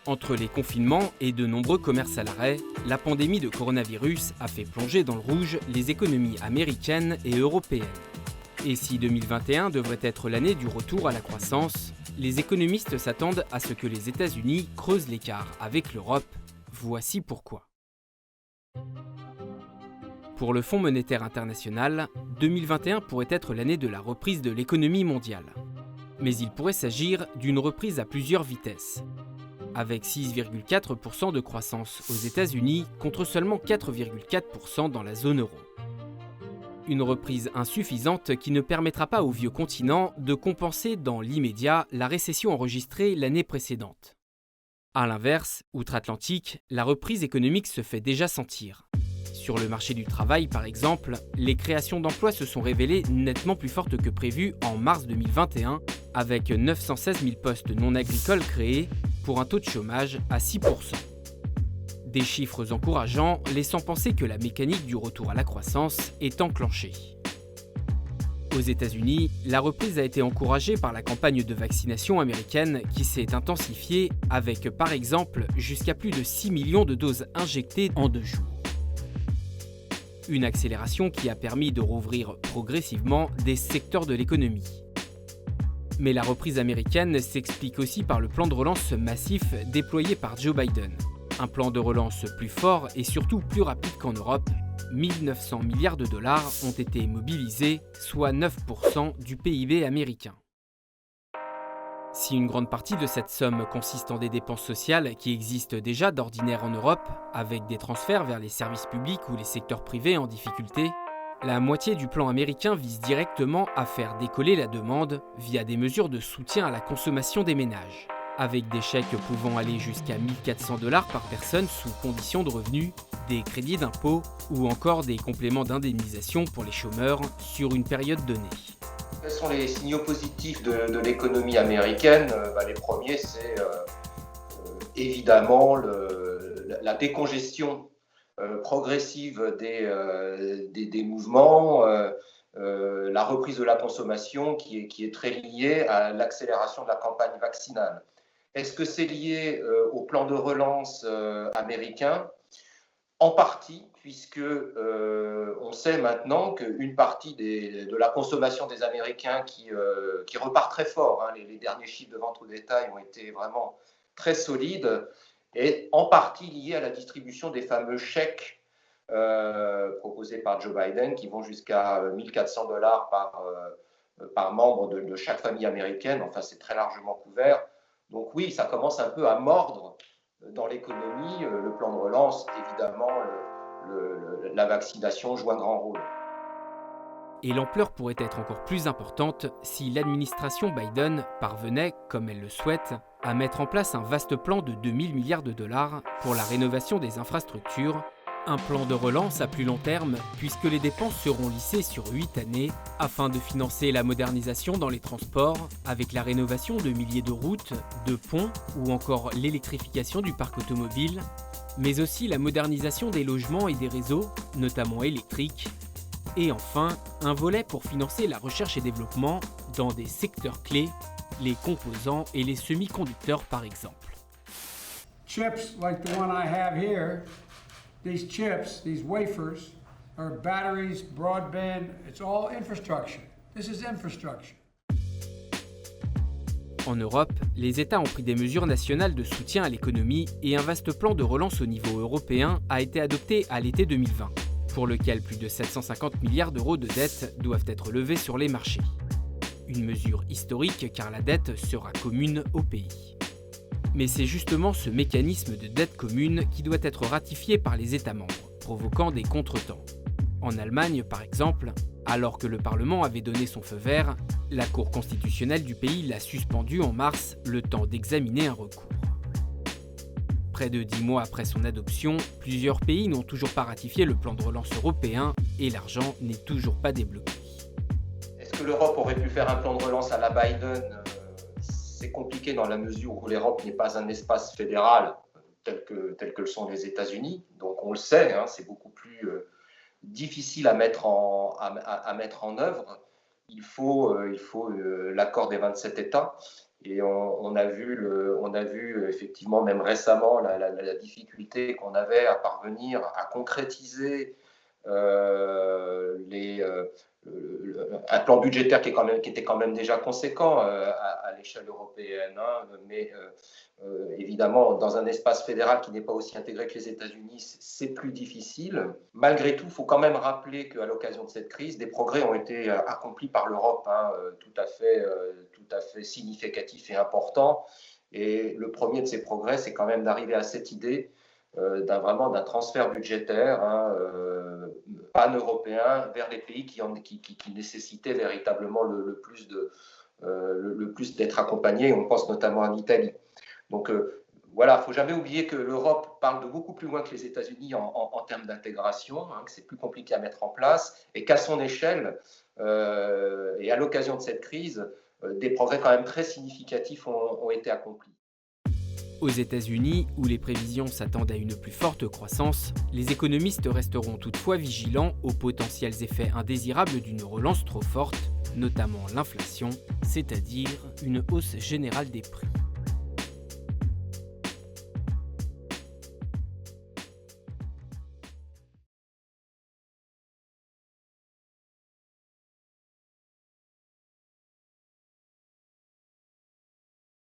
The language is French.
Entre les confinements et de nombreux commerces à l'arrêt, la pandémie de coronavirus a fait plonger dans le rouge les économies américaines et européennes. Et si 2021 devrait être l'année du retour à la croissance, les économistes s'attendent à ce que les États-Unis creusent l'écart avec l'Europe. Voici pourquoi. Pour le Fonds monétaire international, 2021 pourrait être l'année de la reprise de l'économie mondiale. Mais il pourrait s'agir d'une reprise à plusieurs vitesses. Avec 6,4% de croissance aux États-Unis contre seulement 4,4% dans la zone euro. Une reprise insuffisante qui ne permettra pas au vieux continent de compenser dans l'immédiat la récession enregistrée l'année précédente. A l'inverse, outre-Atlantique, la reprise économique se fait déjà sentir. Sur le marché du travail, par exemple, les créations d'emplois se sont révélées nettement plus fortes que prévu en mars 2021, avec 916 000 postes non agricoles créés, pour un taux de chômage à 6%. Des chiffres encourageants laissant penser que la mécanique du retour à la croissance est enclenchée. Aux États-Unis, la reprise a été encouragée par la campagne de vaccination américaine qui s'est intensifiée avec par exemple jusqu'à plus de 6 millions de doses injectées en 2 jours. Une accélération qui a permis de rouvrir progressivement des secteurs de l'économie. Mais la reprise américaine s'explique aussi par le plan de relance massif déployé par Joe Biden. Un plan de relance plus fort et surtout plus rapide qu'en Europe. 1 900 milliards de dollars ont été mobilisés, soit 9% du PIB américain. Si une grande partie de cette somme consiste en des dépenses sociales qui existent déjà d'ordinaire en Europe, avec des transferts vers les services publics ou les secteurs privés en difficulté, la moitié du plan américain vise directement à faire décoller la demande via des mesures de soutien à la consommation des ménages, avec des chèques pouvant aller jusqu'à 1 400 dollars par personne sous condition de revenus, des crédits d'impôt ou encore des compléments d'indemnisation pour les chômeurs sur une période donnée. Quels sont les signaux positifs de l'économie américaine? Les premiers, c'est évidemment la décongestion progressive des mouvements, la reprise de la consommation qui est très liée à l'accélération de la campagne vaccinale. Est-ce que c'est lié au plan de relance américain? En partie, puisque on sait maintenant qu'une partie de la consommation des Américains qui repart très fort, hein, les derniers chiffres de vente au détail ont été vraiment très solides, est en partie liée à la distribution des fameux chèques proposés par Joe Biden, qui vont jusqu'à 1 400 dollars par membre de chaque famille américaine. Enfin, c'est très largement couvert. Donc oui, ça commence un peu à mordre dans l'économie. Le plan de relance, évidemment, la vaccination joue un grand rôle. Et l'ampleur pourrait être encore plus importante si l'administration Biden parvenait, comme elle le souhaite, à mettre en place un vaste plan de 2 000 milliards de dollars pour la rénovation des infrastructures, un plan de relance à plus long terme puisque les dépenses seront lissées sur 8 années afin de financer la modernisation dans les transports avec la rénovation de milliers de routes, de ponts ou encore l'électrification du parc automobile, mais aussi la modernisation des logements et des réseaux, notamment électriques, et enfin un volet pour financer la recherche et développement dans des secteurs clés, les composants et les semi-conducteurs par exemple. Chips like the one I have here, these chips, these wafers, are batteries, broadband, it's all infrastructure. This is infrastructure. En Europe, les États ont pris des mesures nationales de soutien à l'économie et un vaste plan de relance au niveau européen a été adopté à l'été 2020, pour lequel plus de 750 milliards d'euros de dettes doivent être levés sur les marchés. Une mesure historique car la dette sera commune au pays. Mais c'est justement ce mécanisme de dette commune qui doit être ratifié par les États membres, provoquant des contretemps. En Allemagne, par exemple, alors que le Parlement avait donné son feu vert, la Cour constitutionnelle du pays l'a suspendu en mars, le temps d'examiner un recours. Près de 10 mois après son adoption, plusieurs pays n'ont toujours pas ratifié le plan de relance européen et l'argent n'est toujours pas débloqué. Est-ce que l'Europe aurait pu faire un plan de relance à la Biden? C'est compliqué dans la mesure où l'Europe n'est pas un espace fédéral tel que le sont les États-Unis. Donc on le sait, hein, c'est beaucoup plus difficile à mettre en œuvre. Il faut l'accord des 27 États. Et on a vu effectivement, même récemment, la difficulté qu'on avait à parvenir à concrétiser un plan budgétaire qui était quand même déjà conséquent à l'échelle européenne, hein, mais évidemment, dans un espace fédéral qui n'est pas aussi intégré que les États-Unis, c'est plus difficile. Malgré tout, il faut quand même rappeler qu'à l'occasion de cette crise, des progrès ont été accomplis par l'Europe, hein, tout à fait significatifs et importants. Et le premier de ces progrès, c'est quand même d'arriver à cette idée d'un transfert budgétaire, hein, pan-européen vers les pays qui nécessitaient véritablement le plus d'être accompagnés. On pense notamment à l'Italie. Donc voilà, il ne faut jamais oublier que l'Europe parle de beaucoup plus loin que les États-Unis en termes d'intégration, hein, que c'est plus compliqué à mettre en place et qu'à son échelle et à l'occasion de cette crise, des progrès quand même très significatifs ont été accomplis. Aux États-Unis, où les prévisions s'attendent à une plus forte croissance, les économistes resteront toutefois vigilants aux potentiels effets indésirables d'une relance trop forte, notamment l'inflation, c'est-à-dire une hausse générale des prix.